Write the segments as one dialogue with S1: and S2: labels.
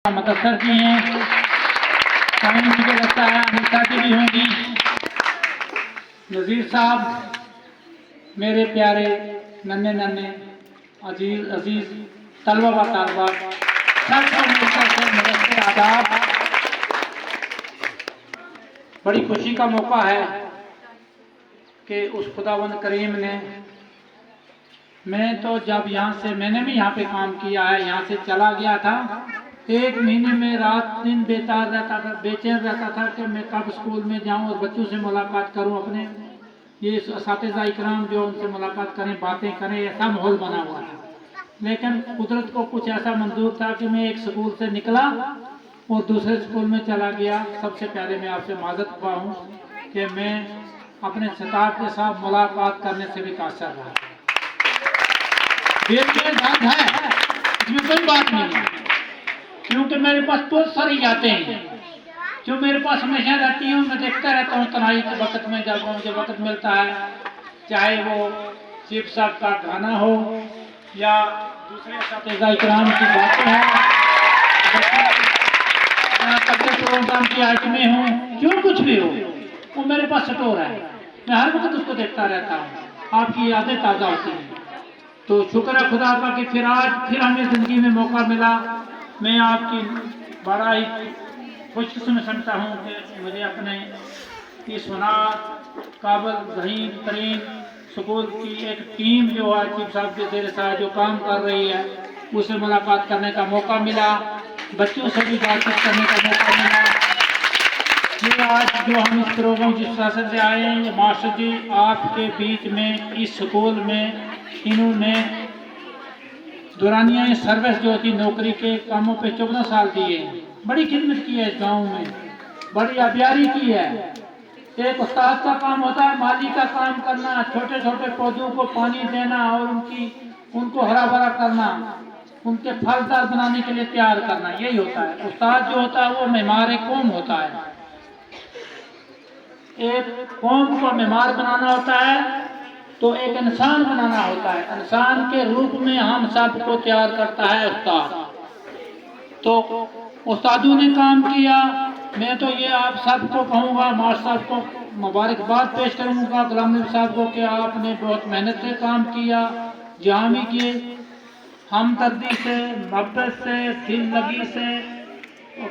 S1: मुदस्सर की हैं, टाइम मुझे लगता है अनिता की भी होंगी। नज़ीर साहब, मेरे प्यारे नन्हे नन्हे अजीज तलबा व तालबात, सबको मिलकर से नमस्ते आदाब। बड़ी खुशी का मौका है कि उस खुदावंद करीम ने, मैं तो जब यहाँ से मैंने भी यहाँ पे काम किया है, यहाँ से चला गया था, एक महीने में रात दिन बेतार रहता था, बेचैन रहता था कि मैं कब स्कूल में जाऊं और बच्चों से मुलाकात करूं, अपने ये असातिज़ा इकराम जो उनसे मुलाकात करें, बातें करें, ऐसा माहौल बना हुआ था। लेकिन कुदरत को कुछ ऐसा मंजूर था कि मैं एक स्कूल से निकला और दूसरे स्कूल में चला गया। सबसे पहले मैं आपसे माजरत हुआ हूँ कि मैं अपने स्टाफ के साथ मुलाकात करने से भी कासर रहा। इसमें कोई बात नहीं है, क्योंकि मेरे पास बहुत सारी यादें हैं जो मेरे पास हमेशा रहती हैं। मैं देखता रहता हूँ तन्हाई के वक्त में, जब मुझे वक्त मिलता है, चाहे वो चीफ साहब का गाना हो या दूसरे असातिज़ा इकराम की बातें हैं, प्रोग्राम की आइटमें हों, जो कुछ भी हो, वो मेरे पास स्टोर है। मैं हर वक्त उसको देखता रहता हूँ, आपकी यादें ताज़ा होती हैं। तो शुक्र है खुदा का कि फिर हमें ज़िंदगी में मौका मिला। मैं आपकी बड़ा ही खुशकिस्मत समझता हूँ कि मुझे अपने इस होनार काबिल ज़हीन तरीन स्कूल की एक टीम जो है, चीफ साहब के देर साथ जो काम कर रही है, उससे मुलाकात करने का मौका मिला, बच्चों से भी बातचीत करने का मौका मिला। ये आज जो हम इस प्रोग्राम जिस तरह से आए हैं, ये मास्टर जी आपके बीच में इस स्कूल में इन्होंने दौरानिया सर्विस जो थी नौकरी के कामों पे 14 साल दिए, बड़ी खिदमत की है इस गाँव में, बड़ी आबियारी की है। एक उस्ताद का काम होता है माली का काम करना, छोटे छोटे पौधों को पानी देना और उनको हरा भरा करना, उनके फलदार बनाने के लिए तैयार करना, यही होता है। उस्ताद जो होता है वो मेमार कौम होता है, एक कौम को मेमार बनाना होता है तो एक इंसान बनाना होता है। इंसान के रूप में हम सबको तैयार करता है उस्ताद। तो उस्तादों ने काम किया। मैं तो ये आप सबको कहूँगा, मास्टर साहब को मुबारकबाद पेश करूँगा, गुलाम नबी साहब को, कि आपने बहुत मेहनत से काम किया, जहाँ भी किए हमदर्दी से, मोहब्बत से, दिल लगी से,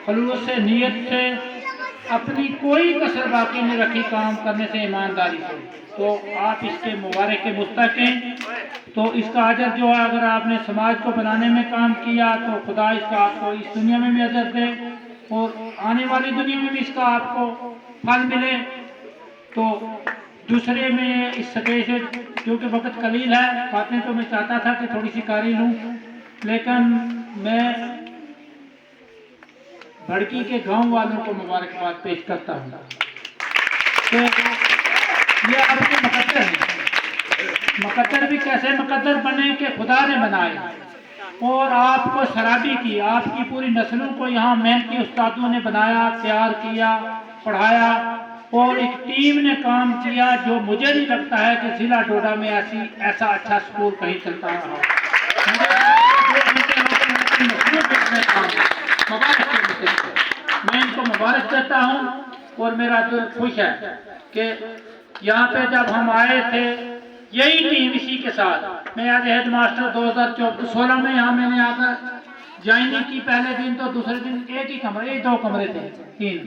S1: खलूस से, नीयत से, अपनी कोई कसर बाकी नहीं रखी काम करने से, ईमानदारी से। तो आप इसके मुबारक के मुस्तक हैं। तो इसका अजर जो है, अगर आपने समाज को बनाने में काम किया तो खुदा इसका आपको इस दुनिया में भी अजर दे और आने वाली दुनिया में भी इसका आपको फल मिले। तो दूसरे में इस सके से, क्योंकि वक्त कलील है, बातें तो मैं चाहता था कि थोड़ी सी कारी लूँ, लेकिन मैं भड़की के गांव वालों को मुबारकबाद पेश करता हूँ कि ये आपके मुकद्दर हैं। मुकद्दर भी कैसे मुकद्दर बने कि खुदा ने बनाए और आपको शराबी की, आपकी पूरी नस्लों को यहाँ मेहनती उस्तादों ने बनाया, तैयार किया, पढ़ाया और एक टीम ने काम किया, जो मुझे नहीं लगता है कि जिला डोडा में ऐसा अच्छा स्कूल कहीं चलता रहा। मैं इनको मुबारक देता हूँ और मेरा दिल खुश है कि यहाँ पे जब हम आए थे, यही टीम इसी के साथ, मैं आज हेड मास्टर 2016 में यहाँ मैंने आकर ज्वाइनिंग की। पहले दिन तो दूसरे दिन एक ही कमरे, 2 कमरे थे, 3,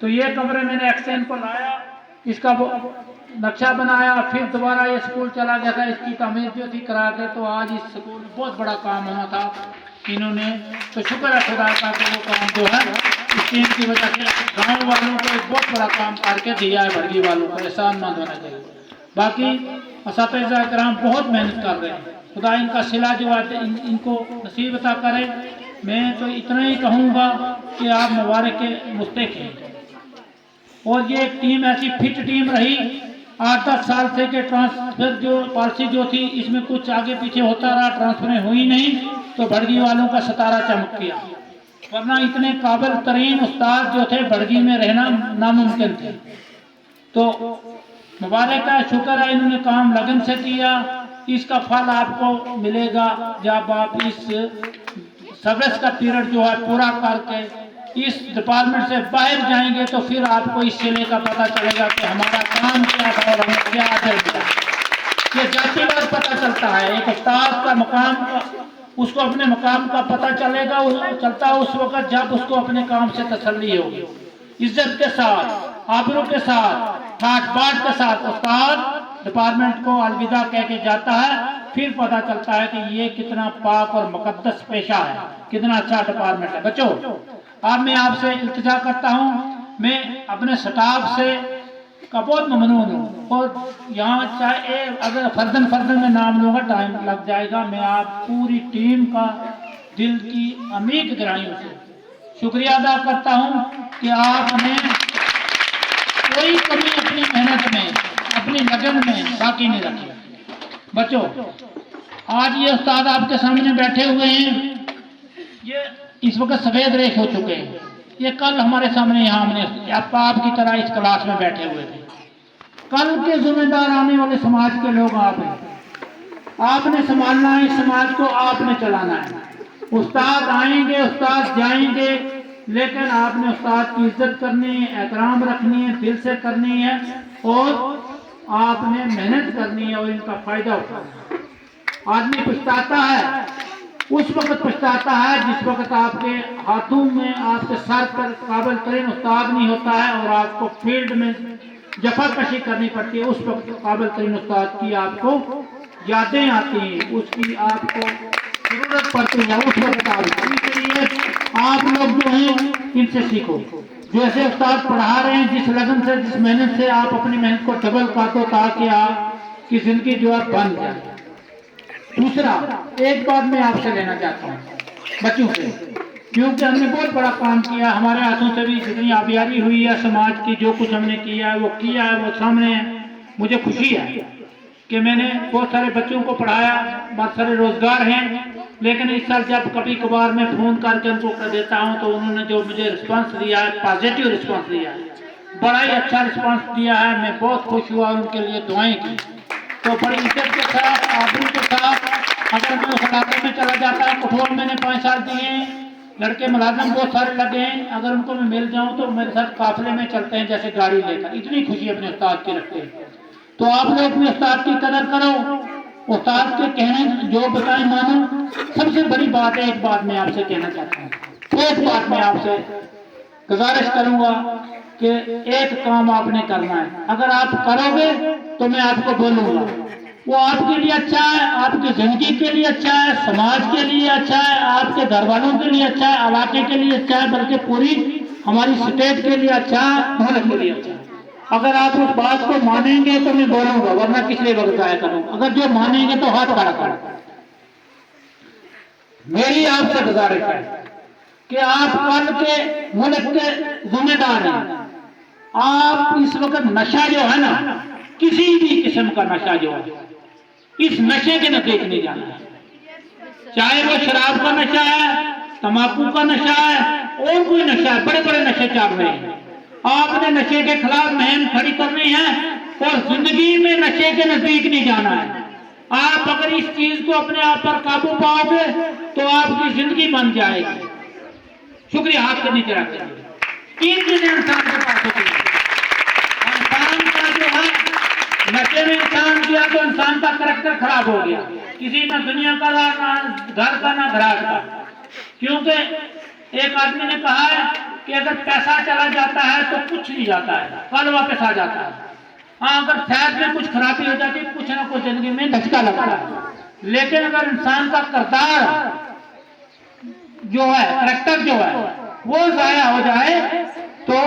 S1: तो ये कमरे मैंने एक्सचेंज को लाया, इसका नक्शा बनाया, फिर दोबारा ये स्कूल चला गया था, इसकी तमीर जो थी करा के। तो आज इस स्कूल में बहुत बड़ा काम होना था इन्होंने, तो शुक्र है खुदा का कि वो काम जो है इस टीम की वजह से गाँव वालों को एक बहुत बड़ा काम करके दिया है। भड़गी वालों को एहसानमंद होना चाहिए। बाकी असातिज़ा इकराम बहुत मेहनत कर रहे हैं, खुदा इनका सिला जो है इनको नसीब अता करे। मैं तो इतना ही कहूँगा कि आप मुबारक के मुस्तहिक हैं। और ये एक टीम ऐसी फिट टीम रही, 8-10 साल से के ट्रांसफर जो पॉलिसी जो थी, इसमें कुछ आगे पीछे होता रहा, ट्रांसफरें हुई नहीं, तो भड़गी वालों का सितारा चमक गया। वरना इतने काबिल तरीन उस्ताद जो थे, भड़गी में रहना नामुमकिन थे। तो मुबारक का शुक्र है, इन्होंने काम लगन से किया, इसका फल आपको मिलेगा जब आप इस सर्विस का पीरियड जो है पूरा करके इस डिपार्टमेंट से बाहर जाएंगे तो फिर आपको इस जिले का पता चलेगा कि हमारा काम क्या था और हमें क्या अदर मिला। ये जातिवार पता चलता है। एक उस्ताद का मकाम उसको अपने मकाम का पता चलेगा चलता है उस वक्त जब उसको अपने काम से तसल्ली होगी। इज्जत के साथ, आबरू के साथ, ठाट बाट के साथ उस्ताद डिपार्टमेंट को अलविदा कह के जाता है। फिर पता चलता है कि ये कितना पाक और मुकद्दस पेशा है, कितना अच्छा डिपार्टमेंट है। बच्चों, अब मैं आपसे इल्तिजा करता हूँ, मैं अपने स्टाफ से का बहुत ममनून हूँ। और यहाँ चाहे अगर फर्दन में नाम लूँगा टाइम लग जाएगा। मैं आप पूरी टीम का दिल की अमीर गहराइयों से शुक्रिया अदा करता हूँ कि आपने कोई कमी अपनी मेहनत में, अपनी लगन में बाकी नहीं रखी। बच्चों, आज ये उस्ताद आपके सामने बैठे हुए हैं, ये इस वक्त सफेद रेख हो चुके हैं। ये कल हमारे सामने यहाँ हमने आपकी तरह इस क्लास में बैठे हुए थे। कल के जिम्मेदार आने वाले समाज के लोग आप हैं। आपने संभालना है, इस समाज को आपने चलाना है। उस्ताद आएंगे, उस्ताद जाएंगे, लेकिन आपने उस्ताद की इज्जत करनी है, एहतराम रखनी है, दिल से करनी है और आपने मेहनत करनी है और इनका फायदा उठाना है। आदमी पछताता है, उस वक्त पछताता है जिस वक्त आपके हाथों में, आपके सर पर काबिल तरीन उस्ताद नहीं होता है और आपको फील्ड में जफाकशी करनी पड़ती है। उस वक्त काबिल तरीन उस्ताद की आपको यादें आती हैं, उसकी आपको जरूरत पड़ती है। उस वक्त इसलिए आप लोग जो हैं इनसे सीखो। जो ऐसे उस्ताद पढ़ा रहे हैं, जिस लगन से, जिस मेहनत से, आप अपनी मेहनत को डबल काटो ताकि आपकी जिंदगी जो है बन जाए। दूसरा, एक बात मैं आपसे लेना चाहता हूँ बच्चों से, क्योंकि हमने बहुत बड़ा काम किया। हमारे हाथों से भी जितनी आबियारी हुई है समाज की, जो कुछ हमने किया है वो सामने है। मुझे खुशी है कि मैंने बहुत सारे बच्चों को पढ़ाया, बहुत सारे रोजगार हैं। लेकिन इस साल जब कभी कभार मैं फोन करके उनको कर देता हूं तो उन्होंने जो मुझे रिस्पांस दिया है, पॉजिटिव रिस्पांस दिया है, बड़ा ही अच्छा रिस्पांस दिया है। मैं बहुत खुश हुआ और उनके लिए दुआएं की। तो बड़ी इज्जत के साथ, आबरू के साथ, अगर मैं उस इलाके में चला जाता है, कठोर मैंने 5 साल दिए हैं, लड़के मुलाजम बहुत सारे लगे हैं, अगर उनको मैं मिल जाऊं तो मेरे साथ काफिले में चलते हैं जैसे गाड़ी लेकर। इतनी खुशी अपने उस्ताद की रखते हैं। तो आप लोग अपने उस्ताद की कदर करो, उस्ताद के कहने जो बताए मानो। सबसे बड़ी बात है, एक बात मैं आपसे कहना चाहता हूँ, एक बात मैं आपसे गुजारिश करूंगा कि एक काम आपने करना है। अगर आप करोगे तो मैं आपको बोलूंगा, वो आपके लिए अच्छा है, आपकी जिंदगी के लिए अच्छा है, समाज के लिए अच्छा है, आपके घर वालों के लिए अच्छा है, इलाके के लिए अच्छा है, बल्कि पूरी हमारी स्टेट के लिए अच्छा है, मुल्क के लिए अच्छा है। अगर आप उस बात को मानेंगे तो मैं बोलूंगा, वरना किस लिए वक्त जाया करूंगा। अगर जो मानेंगे तो हाथ खड़ा करो। मेरी आपसे गुजारिश है कि आप कल के मुल्क के जिम्मेदार हैं। आप इस वक्त नशा जो है ना, किसी भी किस्म का नशा जो है, इस नशे के नजदीक नहीं जाना है। चाहे वो शराब का नशा है, तंबाकू का नशा है और कोई नशा है, बड़े बड़े नशे चल रहे हैं। आपने नशे के खिलाफ मुहिम खड़ी करनी है और जिंदगी में नशे के नजदीक नहीं जाना है। आप अगर इस चीज को अपने आप पर काबू पाओगे तो आपकी जिंदगी बन जाएगी। शुक्रिया, हाथ के नीचे रखते हैं। 3 चीजें इंसान के पास होती है। इंसान का जो है, नशे में इंसान किया तो इंसान का करैक्टर खराब हो गया। किसी ना दुनिया का, ना घर का, ना घराट का। क्योंकि एक आदमी ने कहा है कि अगर पैसा चला जाता है तो कुछ नहीं जाता है, कल वापस आ जाता है। हाँ, अगर सेहत में कुछ खराबी हो जाती है, कुछ ना कुछ जिंदगी में धचका लगता है। लेकिन अगर इंसान का किरदार जो है, करैक्टर जो है, वो जाया हो जाए तो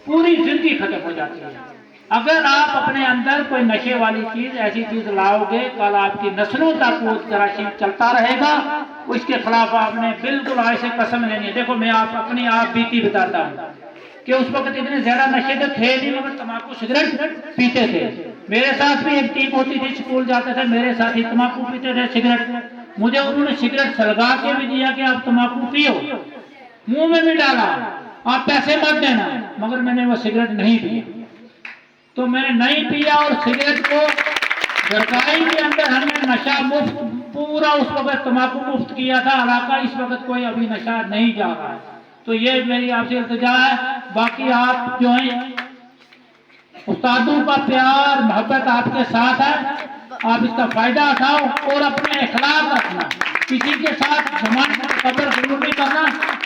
S1: पूरी जिंदगी खत्म हो जाती है। अगर आप अपने अंदर कोई नशे वाली चीज, ऐसी चीज लाओगे, कल आपकी नस्लों तक वो जरासीम चलता रहेगा। उसके खिलाफ आपने बिल्कुल आज से कसम लेनी है। देखो, मैं आप अपनी आप बीती बताता हूँ कि उस वक्त इतने ज्यादा नशे तो थे नहीं, मगर तम्बाकू सिगरेट पीते थे। मेरे साथ भी एक टीम होती थी, स्कूल जाते थे, मेरे साथ ही तम्बाकू पीते थे, सिगरेट। मुझे उन्होंने सिगरेट सलगा के भी दिया कि आप तम्बाकू पियो, मुंह में भी डाला, आप पैसे मत देना, मगर मैंने वो सिगरेट नहीं पी। तो मैंने नहीं पिया और सिगरेट को सरकारी के अंदर हमने नशा मुफ्त पूरा उस वक्त तम्बाकू मुफ्त किया था इलाका, इस वक्त कोई अभी नशा नहीं जा रहा है। तो ये मेरी आपसे इल्तिजा है। बाकी आप जो हैं उस्तादों का प्यार मोहब्बत आपके साथ है, आप इसका फायदा उठाओ और अपने इखलाक रखना, किसी के साथ घमंड कब्र जरूर नहीं करना,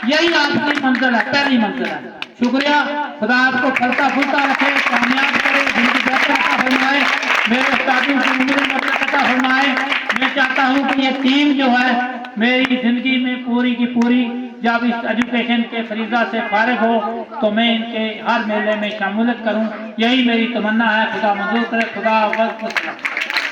S1: यही आपकी मंजिल है, पहली मंजिल है। शुक्रिया, खुदा आपको फलता फूलता रखे, कामयाब करे, जिंदगी बेहतर अता फरमाए, मेरे उस्तादों की उम्र मदद अता फरमाए। मैं चाहता हूँ कि ये टीम जो है मेरी जिंदगी में पूरी की पूरी जब इस एजुकेशन के फरीजा से फारिग हो तो मैं इनके हर मेले में शमूलियत करूँ, यही मेरी तमन्ना है। खुदा मंजूर करे। खुदा वक्त